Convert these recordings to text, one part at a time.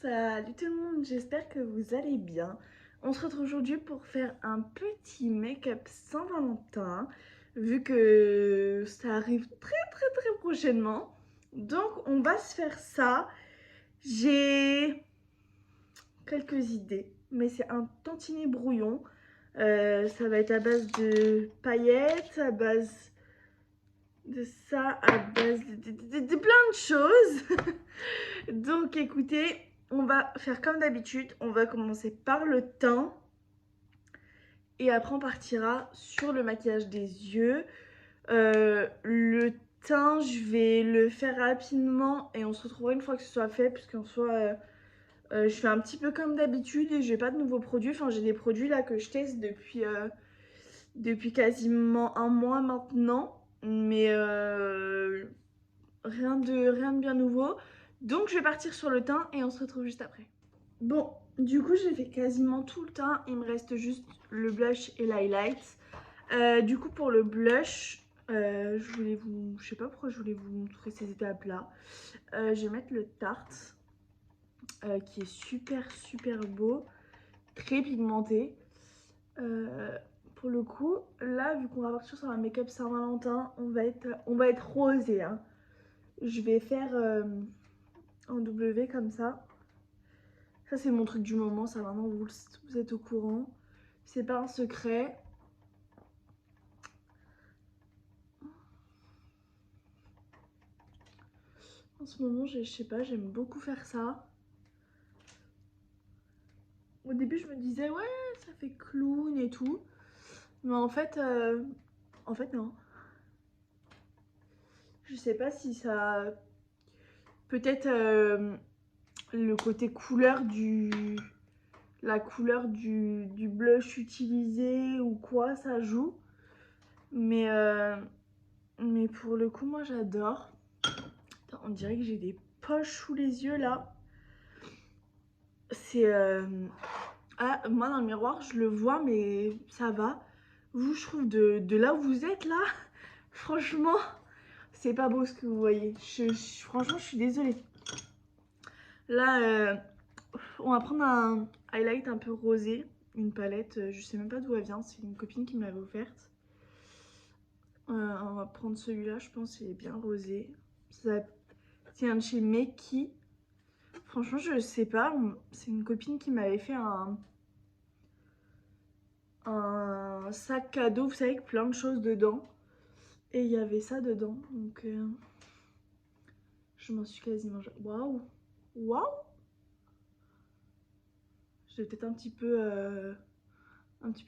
Salut tout le monde, j'espère que vous allez bien. On se retrouve aujourd'hui pour faire un petit make-up Saint-Valentin, vu que ça arrive très prochainement. Donc on va se faire ça. J'ai quelques idées, mais c'est un tantinet brouillon. Ça va être à base de paillettes, à base de ça, à base de plein de choses. Donc écoutez, on va faire comme d'habitude, on va commencer par le teint et après on partira sur le maquillage des yeux. Le teint, je vais le faire rapidement et on se retrouvera une fois que ce soit fait, puisqu'en soit je fais un petit peu comme d'habitude et j'ai pas de nouveaux produits. Enfin, j'ai des produits là que je teste depuis quasiment un mois maintenant, mais rien de bien nouveau. Donc je vais partir sur le teint et on se retrouve juste après. Bon, du coup j'ai fait quasiment tout le teint, il me reste juste le blush et l'highlight. Du coup pour le blush, je sais pas pourquoi je voulais vous montrer ces étapes là. Je vais mettre le Tarte, qui est super beau, très pigmenté. Pour le coup, là vu qu'on va partir sur un make-up Saint-Valentin, on va être rosé, hein. Je vais faire en W comme ça. Ça c'est mon truc du moment, ça maintenant vous êtes au courant. C'est pas un secret. En ce moment, je sais pas, j'aime beaucoup faire ça. Au début, je me disais ouais, ça fait clown et tout. Mais en fait non. Je sais pas si ça... Peut-être le côté couleur la couleur du blush utilisé ou quoi, ça joue. Mais pour le coup, moi j'adore. On dirait que j'ai des poches sous les yeux là. C'est... Ah, moi dans le miroir, je le vois, mais ça va. Vous, je trouve de là où vous êtes là, franchement, c'est pas beau ce que vous voyez. Franchement, je suis désolée. Là, on va prendre un highlight un peu rosé, une palette, je sais même pas d'où elle vient, c'est une copine qui me l'avait offerte. On va prendre celui-là, je pense qu'il est bien rosé. Ça tient de chez Meki. Franchement, je sais pas, c'est une copine qui m'avait fait un sac cadeau, vous savez, avec plein de choses dedans. Et il y avait ça dedans, donc je m'en suis quasiment... Waouh! Waouh! J'ai peut-être un petit peu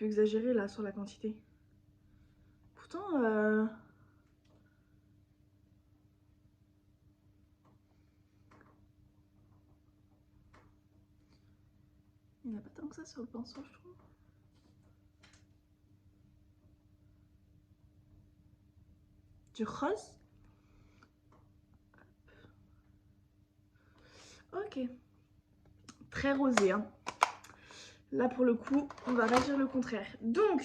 exagéré là sur la quantité. Pourtant, il n'y en a pas tant que ça sur le pinceau, je trouve. Du rose. Ok. Très rosé, hein. Là, pour le coup, on va pas dire le contraire. Donc,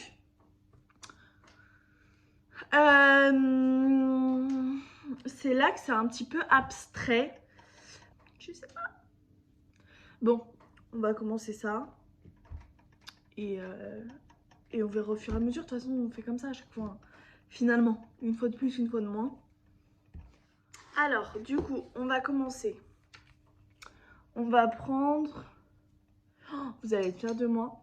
c'est là que c'est un petit peu abstrait. Je sais pas. Bon, on va commencer ça. Et on verra au fur et à mesure. De toute façon, on fait comme ça à chaque fois, hein. Finalement, une fois de plus, une fois de moins. Alors, du coup, on va commencer. On va prendre... Oh, vous allez être fiers de moi.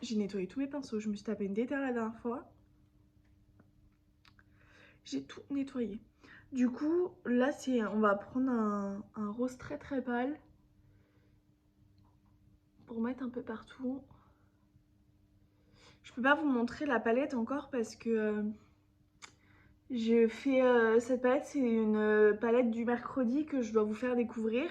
J'ai nettoyé tous mes pinceaux. Je me suis tapé une déterre la dernière fois. J'ai tout nettoyé. Du coup, là, on va prendre un rose très pâle pour mettre un peu partout. Je peux pas vous montrer la palette encore parce que j'ai fait cette palette, c'est une palette du mercredi que je dois vous faire découvrir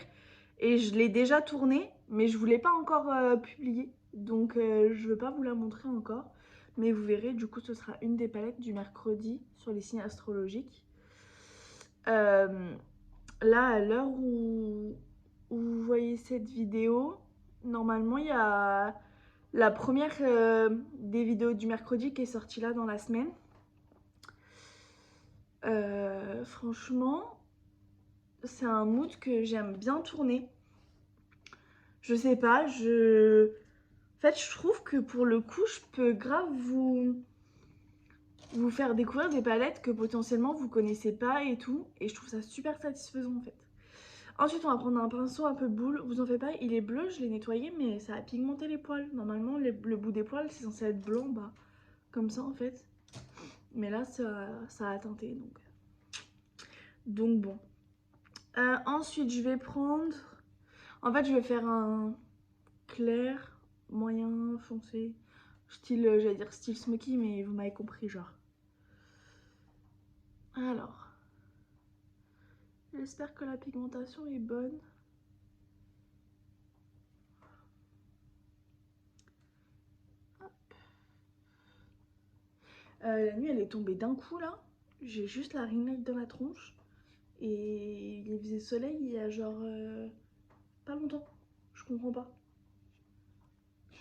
et je l'ai déjà tournée, mais je vous l'ai pas encore publiée, donc je veux pas vous la montrer encore, mais vous verrez. Du coup, ce sera une des palettes du mercredi sur les signes astrologiques. Là, à l'heure où vous voyez cette vidéo, normalement il y a la première des vidéos du mercredi qui est sortie là dans la semaine. Franchement, c'est un mood que j'aime bien tourner. Je sais pas, En fait, je trouve que pour le coup, je peux grave vous faire découvrir des palettes que potentiellement vous connaissez pas et tout. Et je trouve ça super satisfaisant en fait. Ensuite, on va prendre un pinceau un peu boule. Vous en faites pas, il est bleu, je l'ai nettoyé, mais ça a pigmenté les poils. Normalement, le bout des poils, c'est censé être blanc, bah, comme ça en fait. Mais là, ça a teinté, donc bon. Ensuite, je vais prendre... En fait, je vais faire un clair, moyen, foncé. Style, j'allais dire style smoky, mais vous m'avez compris, genre. Alors, j'espère que la pigmentation est bonne. La nuit, elle est tombée d'un coup, là. J'ai juste la ring light dans la tronche. Et il faisait soleil il y a genre... pas longtemps. Je comprends pas.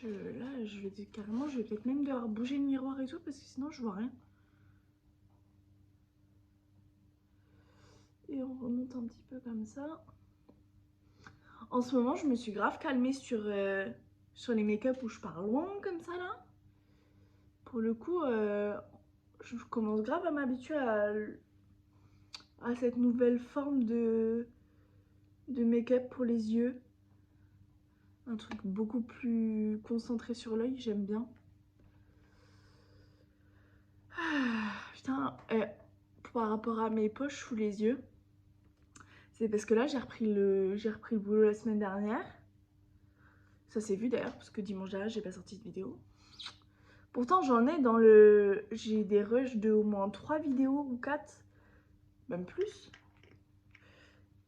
Là, je vais carrément, je vais peut-être même devoir bouger le miroir et tout, parce que sinon, je vois rien. Et on remonte un petit peu comme ça. En ce moment, je me suis grave calmée sur les make-up où je pars loin comme ça là. Pour le coup, je commence grave à m'habituer à cette nouvelle forme de make-up pour les yeux. Un truc beaucoup plus concentré sur l'œil, j'aime bien. Ah, putain, par rapport à mes poches sous les yeux, c'est parce que là j'ai repris le boulot la semaine dernière. Ça s'est vu d'ailleurs, parce que dimanche dernier j'ai pas sorti de vidéo. Pourtant j'en ai dans le... J'ai des rushs de au moins 3 vidéos ou 4, même plus.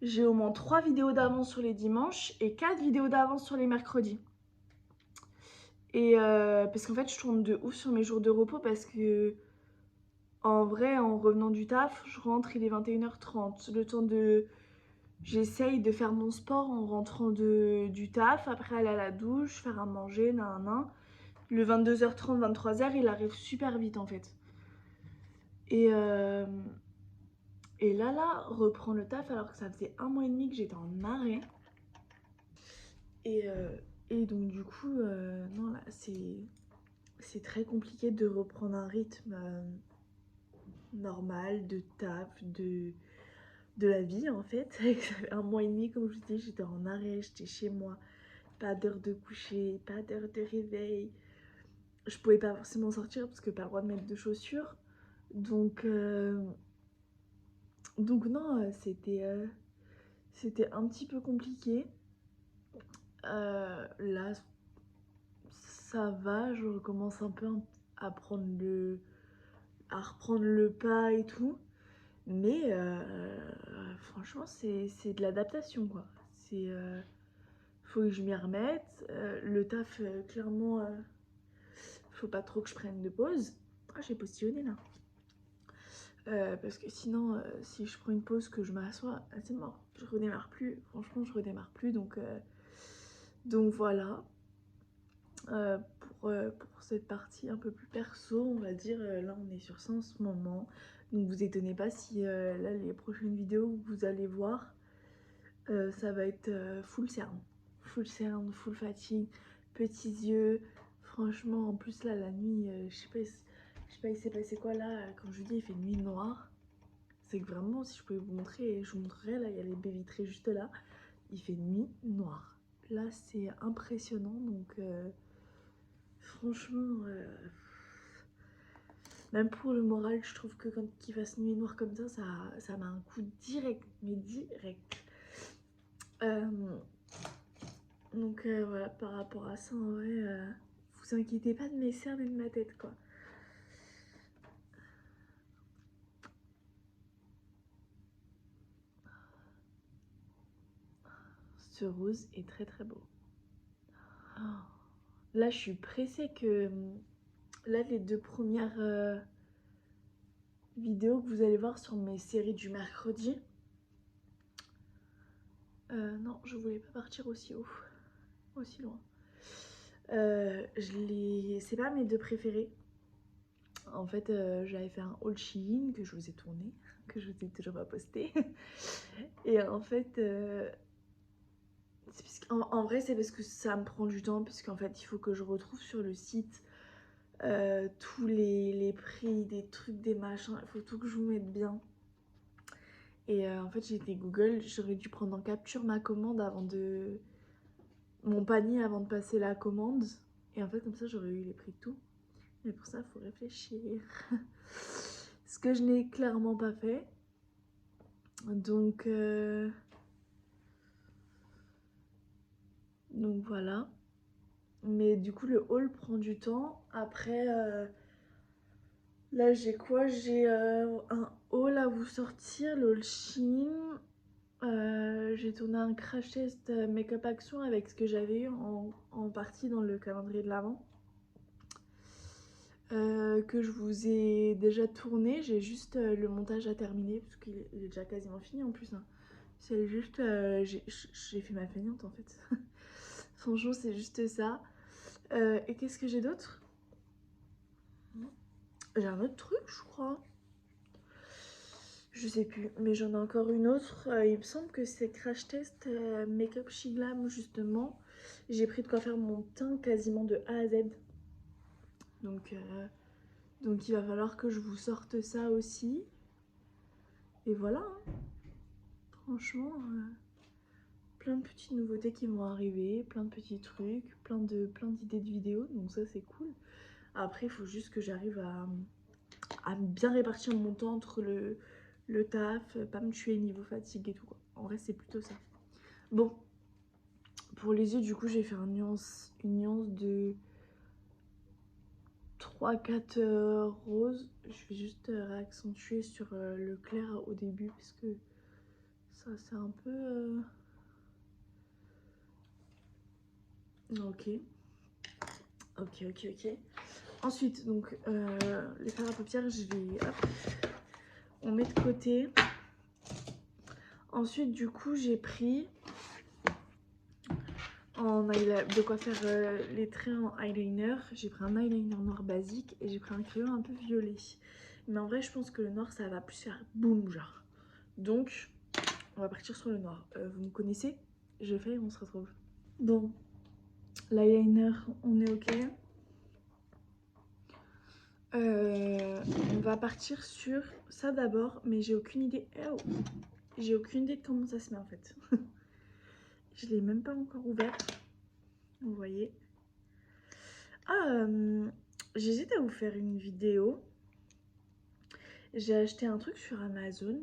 J'ai au moins 3 vidéos d'avance sur les dimanches et 4 vidéos d'avance sur les mercredis. Et parce qu'en fait je tourne de ouf sur mes jours de repos parce que en vrai en revenant du taf, je rentre, il est 21h30. Le temps de... J'essaye de faire mon sport en rentrant du taf, après aller à la douche, faire à manger, nan. Le 22h30, 23h, il arrive super vite en fait. Et là, reprend le taf alors que ça faisait 1 mois et demi que j'étais en arrêt. Et donc du coup, non là, c'est très compliqué de reprendre un rythme normal de taf, de la vie en fait. Ça fait 1 mois et demi, comme je vous dis, j'étais en arrêt, j'étais chez moi. Pas d'heure de coucher, pas d'heure de réveil. Je pouvais pas forcément sortir parce que pas le droit de mettre de chaussures. Donc non, c'était un petit peu compliqué. Là, ça va, je recommence un peu à reprendre le pas et tout. Mais franchement, c'est de l'adaptation, quoi. Faut que je m'y remette. Le taf, clairement, faut pas trop que je prenne de pause. Ah, j'ai postillonné là. Parce que sinon, si je prends une pause, que je m'assois, c'est mort. Je redémarre plus. Franchement, je redémarre plus. Donc voilà. Pour cette partie un peu plus perso, on va dire, là on est sur ça en ce moment. Donc vous étonnez pas si là les prochaines vidéos que vous allez voir, ça va être full cerne. Full cerne, full fatigue, petits yeux. Franchement, en plus là la nuit, je sais pas il s'est passé quoi là, quand je vous dis il fait nuit noire. C'est que vraiment, si je pouvais vous montrer, je vous montrerais, là il y a les baies vitrées juste là. Il fait nuit noire. Là c'est impressionnant, donc franchement, même pour le moral, je trouve que quand il fasse nuit noire comme ça m'a un coup direct, mais direct. Donc voilà, par rapport à ça, en vrai, vous inquiétez pas de mes cernes et de ma tête, quoi. Ce rose est très très beau. Oh. Là, je suis pressée que... Là, les 2 premières vidéos que vous allez voir sur mes séries du mercredi. Non, je voulais pas partir aussi haut, aussi loin. C'est pas mes 2 préférés. En fait, j'avais fait un haul Shein que je vous ai tourné, que je vous ai toujours pas posté. Et en fait, En vrai, c'est parce que ça me prend du temps, puisqu'en fait, il faut que je retrouve sur le site tous les prix, des trucs, des machins. Il faut tout que je vous mette bien. Et en fait, j'ai été Google, j'aurais dû prendre en capture ma commande avant de... mon panier avant de passer la commande. Et en fait, comme ça, j'aurais eu les prix de tout. Mais pour ça, il faut réfléchir. Ce que je n'ai clairement pas fait. Donc voilà. Mais du coup, le haul prend du temps. Après, là, j'ai quoi? J'ai un haul à vous sortir, le haul Shein. J'ai tourné un crash test make-up action avec ce que j'avais eu en partie dans le calendrier de l'Avent. Que je vous ai déjà tourné. J'ai juste le montage à terminer parce qu'il est déjà quasiment fini en plus. Hein. C'est juste... j'ai fait ma feignante en fait. Franchement, c'est juste ça. Et qu'est-ce que j'ai d'autre? J'ai un autre truc, je crois. Je sais plus, mais j'en ai encore une autre. Il me semble que c'est Crash Test Make-up She Glam, justement. J'ai pris de quoi faire mon teint quasiment de A à Z. Donc il va falloir que je vous sorte ça aussi. Et voilà. Hein. Franchement, plein de petites nouveautés qui vont arriver, plein de petits trucs, plein d'idées de vidéos. Donc ça, c'est cool. Après, il faut juste que j'arrive à bien répartir mon temps entre le taf, pas me tuer niveau fatigue et tout quoi. En vrai, c'est plutôt ça. Bon, pour les yeux, du coup, j'ai fait une nuance de 3-4 roses. Je vais juste réaccentuer sur le clair au début parce que ça, c'est un peu... Ok. Ensuite, donc, les fards à paupières, je vais... Hop, on met de côté. Ensuite, du coup, j'ai pris... de quoi faire les traits en eyeliner. J'ai pris un eyeliner noir basique et j'ai pris un crayon un peu violet. Mais en vrai, je pense que le noir, ça va plus faire boum, genre. Donc, on va partir sur le noir. Vous me connaissez? Je fais et on se retrouve. Bon, l'eyeliner, on est ok. On va partir sur ça d'abord, mais j'ai aucune idée. Oh, j'ai aucune idée de comment ça se met en fait. Je l'ai même pas encore ouvert. Vous voyez. Ah, j'hésite à vous faire une vidéo. J'ai acheté un truc sur Amazon.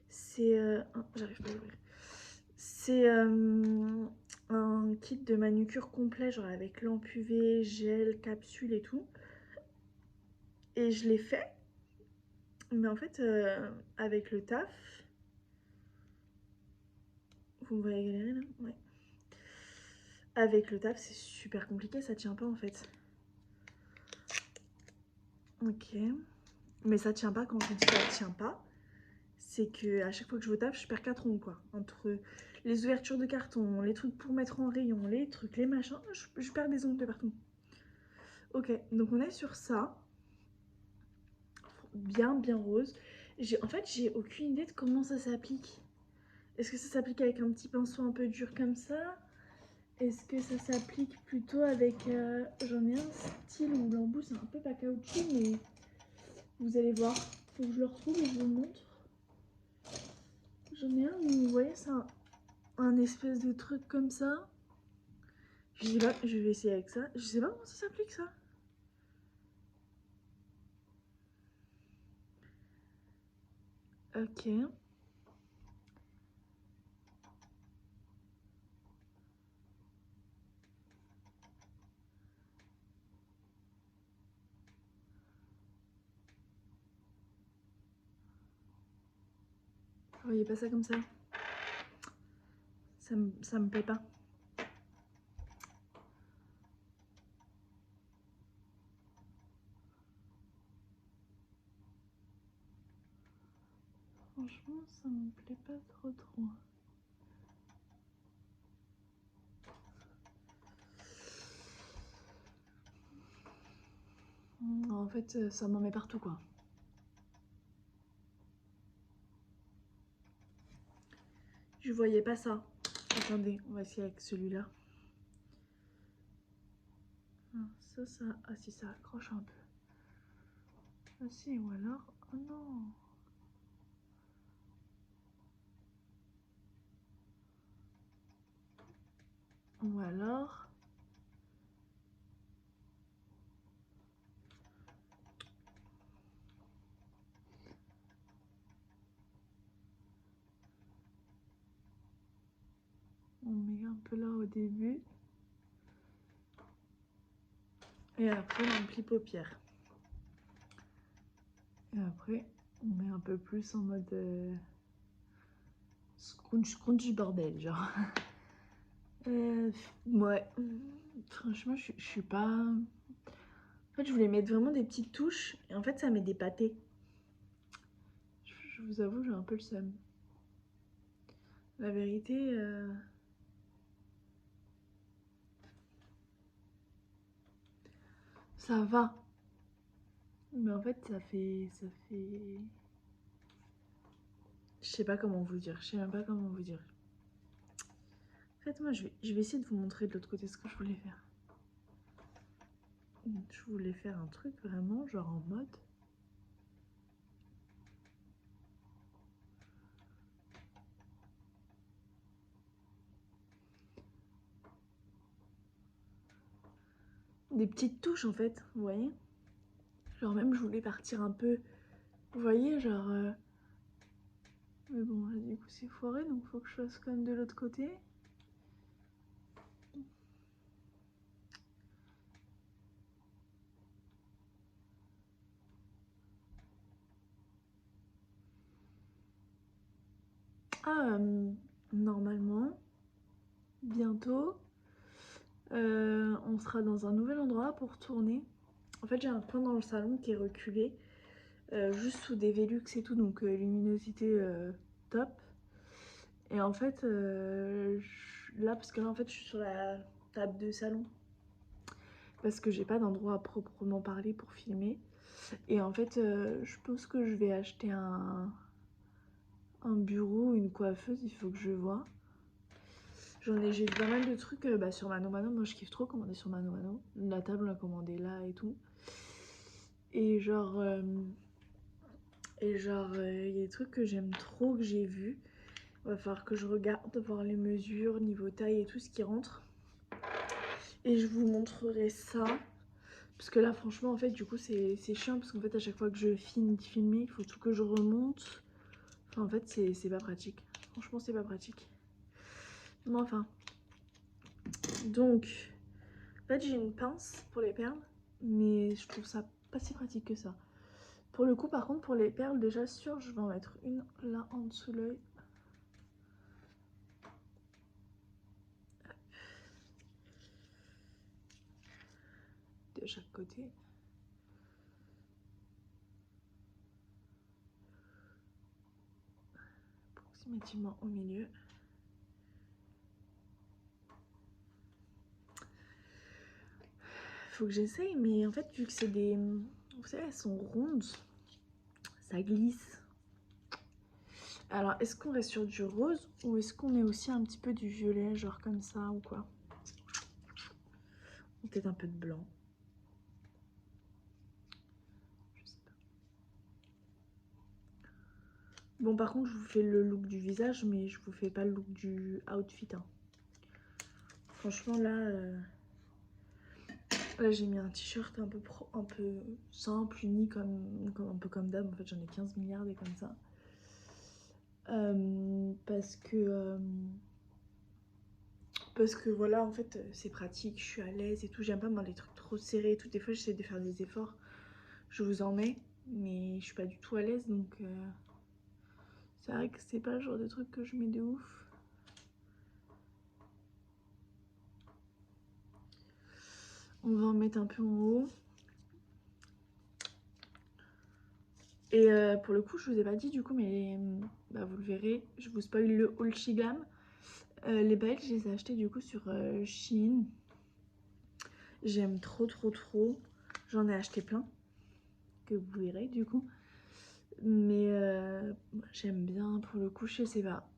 C'est... oh, j'arrive pas à l'ouvrir. C'est un kit de manucure complet, genre avec lampe UV, gel, capsule et tout. Et je l'ai fait. Mais en fait, avec le taf... Vous me voyez galérer là? Ouais. Avec le taf, c'est super compliqué, ça tient pas en fait. Ok. Mais ça tient pas, quand je dis ça tient pas, c'est que à chaque fois que je vais au taf, je perds 4 ronds quoi. Entre les ouvertures de carton, les trucs pour mettre en rayon, les trucs, les machins, je perds des ongles de partout. Ok, donc on est sur ça. Bien rose. En fait, j'ai aucune idée de comment ça s'applique. Est-ce que ça s'applique avec un petit pinceau un peu dur comme ça? Est-ce que ça s'applique plutôt avec... J'en ai un style où l'embout c'est un peu pas caoutchouc, mais vous allez voir. Faut que je le retrouve et je vous le montre. J'en ai un où vous voyez c'est un espèce de truc comme ça. Je sais pas, je vais essayer avec ça. Je sais pas comment ça s'applique ça. Ok. Vous voyez pas ça comme ça. Ça me plaît pas. Franchement, ça me plaît pas trop. En fait, ça m'en met partout quoi. Je voyais pas ça. Attendez, on va essayer avec celui-là. Ça, ah si, ça accroche un peu. Ah si, ou alors, oh non. Ou alors... on met un peu là au début. Et après, on plie paupières. Et après, on met un peu plus en mode scrunch bordel, genre. Ouais, franchement, je suis pas... En fait, je voulais mettre vraiment des petites touches. Et en fait, ça met des pâtés. Je vous avoue, j'ai un peu le seum. La vérité... ça va. Mais en fait, ça fait... Je sais pas comment vous dire. Je sais même pas comment vous dire. En fait, moi, je vais essayer de vous montrer de l'autre côté ce que je voulais faire. Je voulais faire un truc vraiment, genre en mode... des petites touches, en fait, vous voyez? Genre même, je voulais partir un peu... Vous voyez, genre... Mais bon, là, du coup, c'est foiré, donc faut que je fasse quand même de l'autre côté. Ah, normalement, bientôt, on sera dans un nouvel endroit pour tourner. En fait, j'ai un coin dans le salon qui est reculé, juste sous des Velux et tout, donc luminosité top. Et en fait, là, parce que là, en fait, je suis sur la table de salon, parce que j'ai pas d'endroit à proprement parler pour filmer. Et en fait, je pense que je vais acheter un bureau, une coiffeuse, il faut que je vois. J'ai vu pas mal de trucs sur Mano Mano. Moi je kiffe trop commander sur Mano Mano. La table on l'a commandée là et tout. Et genre il y a des trucs que j'aime trop, que j'ai vu. Il va falloir que je regarde, voir les mesures, niveau taille et tout ce qui rentre. Et je vous montrerai ça. Parce que là franchement en fait du coup c'est chiant. Parce qu'en fait à chaque fois que je finis de filmer, il faut tout que je remonte. Enfin en fait c'est pas pratique. Franchement c'est pas pratique. Mais enfin. Donc... En fait, j'ai une pince pour les perles, mais je trouve ça pas si pratique que ça. Pour le coup, par contre, pour les perles, déjà sûr, je vais en mettre une là en dessous l'œil. De chaque côté. Approximativement au milieu. Faut que j'essaye, mais en fait, vu que c'est des... Vous savez, elles sont rondes, ça glisse. Alors, est-ce qu'on reste sur du rose ou est-ce qu'on met aussi un petit peu du violet, genre comme ça ou quoi? Ou peut-être un peu de blanc. Je sais pas. Bon, par contre, je vous fais le look du visage, mais je vous fais pas le look du outfit. Hein. Franchement, là... Là j'ai mis un t-shirt un peu simple, uni, un peu comme d'hab. En fait j'en ai 15 milliards et comme ça. Parce que voilà, en fait c'est pratique, je suis à l'aise et tout. J'aime pas moi les trucs trop serrés et tout. Des fois j'essaie de faire des efforts, je vous en mets, mais je suis pas du tout à l'aise. Donc c'est vrai que c'est pas le genre de truc que je mets de ouf. On va en mettre un peu en haut. Et pour le coup, je vous ai pas dit du coup, mais vous le verrez, je vous spoil le haul Shigam. Les baguettes, je les ai achetées du coup sur Shein. J'aime trop. J'en ai acheté plein, que vous verrez du coup. Mais j'aime bien pour le coup, je sais pas.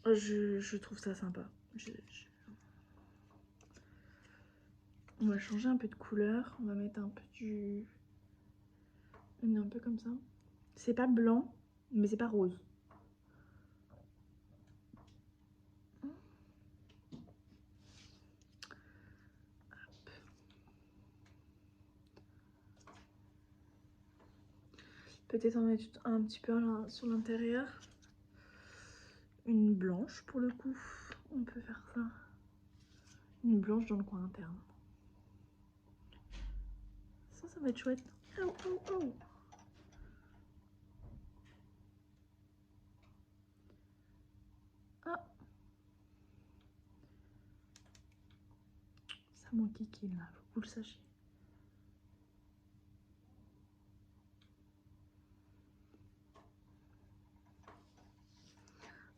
Je trouve ça sympa. On va changer un peu de couleur. On va mettre un peu du... un peu comme ça. C'est pas blanc, mais c'est pas rose. Peut-être en mettre un petit peu là, sur l'intérieur. Une blanche pour le coup. On peut faire ça. Une blanche dans le coin interne. Ça va être chouette. Oh, oh, oh. Ah. Ça manque kiki là, faut que vous le sachiez.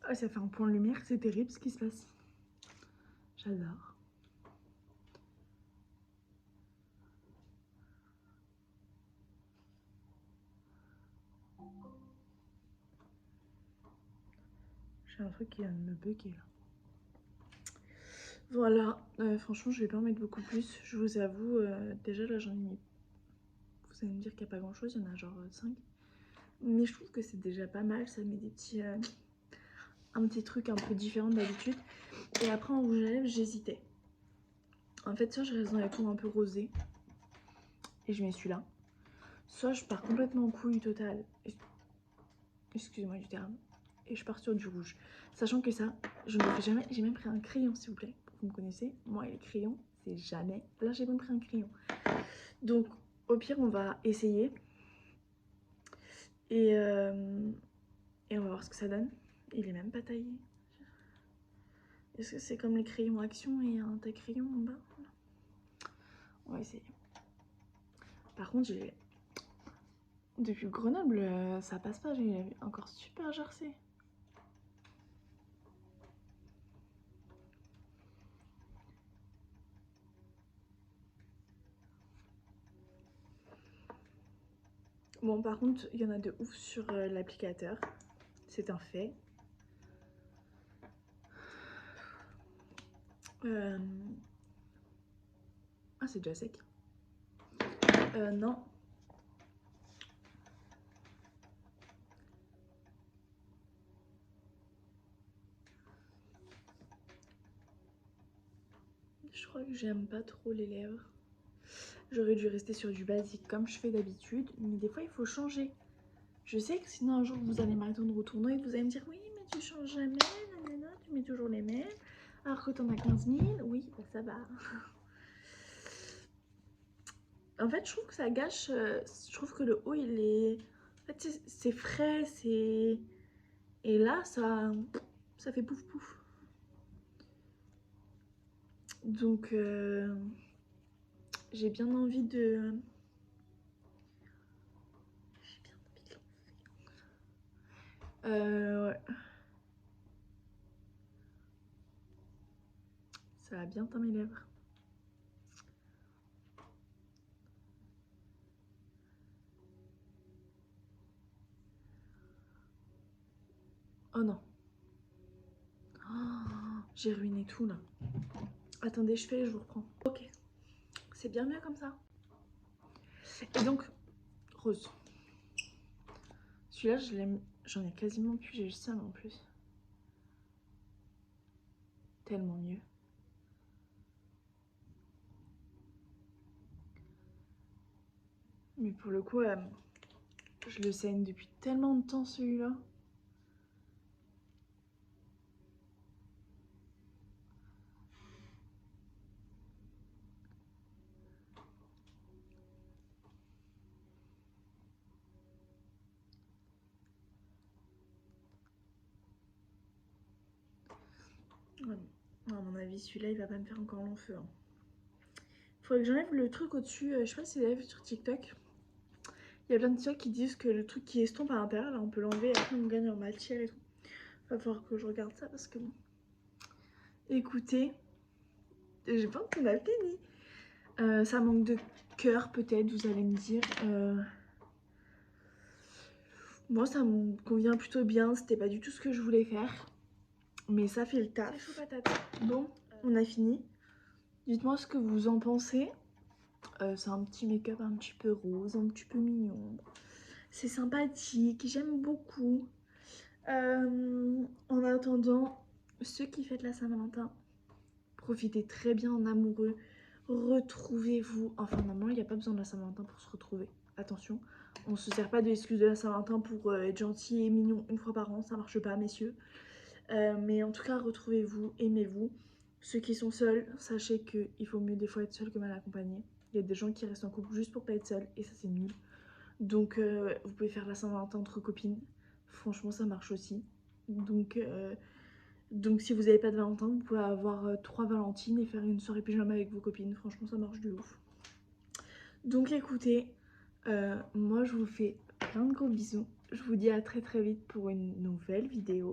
Ah, ça fait un point de lumière, c'est terrible ce qui se passe. J'adore. J'ai un truc qui vient de me bugger là. Voilà, franchement je vais pas en mettre beaucoup plus, je vous avoue, déjà là j'en ai mis, vous allez me dire qu'il n'y a pas grand chose, il y en a genre 5. Mais je trouve que c'est déjà pas mal, ça met des petits, un petit truc un peu différent d'habitude. Et après en rouge à lèvres j'hésitais. En fait soit je reste dans les tons un peu rosés, et je mets celui-là. Soit je pars complètement en couille totale, excusez-moi du terme, et je pars sur du rouge. Sachant que ça, je ne le fais jamais, j'ai même pris un crayon s'il vous plaît. Vous me connaissez, moi et les crayons, c'est jamais. Là j'ai même pris un crayon. Donc au pire on va essayer. Et on va voir ce que ça donne. Il est même pas taillé. Est-ce que c'est comme les crayons Action et un taille-crayon en bas? On va essayer. Par contre j'ai... Depuis Grenoble, ça passe pas, j'ai encore super gercé. Bon, par contre, il y en a de ouf sur l'applicateur. C'est un fait. Ah, c'est déjà sec. Non. Je crois que j'aime pas trop les lèvres. J'aurais dû rester sur du basique comme je fais d'habitude. Mais des fois, il faut changer. Je sais que sinon un jour vous allez m'attendre au tournoi et vous allez me dire oui mais tu changes jamais, nanana, tu mets toujours les mêmes, alors que t'en as 15 000, oui bah ça va. En fait je trouve que ça gâche, je trouve que le haut il est, en fait c'est frais, c'est... Et là ça fait pouf pouf. Donc j'ai bien envie de... Ouais. Ça va bien teint mes lèvres. Oh non. Oh, j'ai ruiné tout là. Attendez, je fais et je vous reprends. Ok. C'est bien mieux comme ça. Et donc, rose. Celui-là, je l'aime. J'en ai quasiment plus, j'ai le seum en plus. Tellement mieux. Mais pour le coup, je le saigne depuis tellement de temps celui-là. Ouais. À mon avis, celui-là, il va pas me faire encore long feu. Hein. Faudrait que j'enlève le truc au-dessus. Je sais pas si vous avez vu sur TikTok. Il y a plein de TikTok qui disent que le truc qui estompe à l'intérieur, là, on peut l'enlever et après on gagne en matière et tout. Va falloir que je regarde ça parce que bon. Écoutez, j'ai pas qu'on a fini. Ça manque de cœur peut-être, vous allez me dire. Moi, ça me convient plutôt bien. C'était pas du tout ce que je voulais faire. mais ça fait le taf. C'est chaud patate. Bon, on a fini. Dites-moi ce que vous en pensez. C'est un petit make-up un petit peu rose, un petit peu mignon. C'est sympathique, j'aime beaucoup. En attendant, ceux qui fêtent la Saint-Valentin, profitez très bien en amoureux. Retrouvez-vous. Enfin, normalement, il n'y a pas besoin de la Saint-Valentin pour se retrouver. Attention, on se sert pas de l'excuse de la Saint-Valentin pour être gentil et mignon une fois par an. Ça marche pas, messieurs. Mais en tout cas, retrouvez-vous, aimez-vous. Ceux qui sont seuls, sachez qu'il faut mieux des fois être seul que mal accompagné. Il y a des gens qui restent en couple juste pour pas être seuls et ça c'est nul. Donc vous pouvez faire la Saint-Valentin entre copines. Franchement ça marche aussi. Donc si vous n'avez pas de Valentin, vous pouvez avoir 3 Valentines et faire une soirée pyjama avec vos copines. Franchement ça marche de ouf. Donc écoutez, moi je vous fais plein de gros bisous. Je vous dis à très très vite pour une nouvelle vidéo.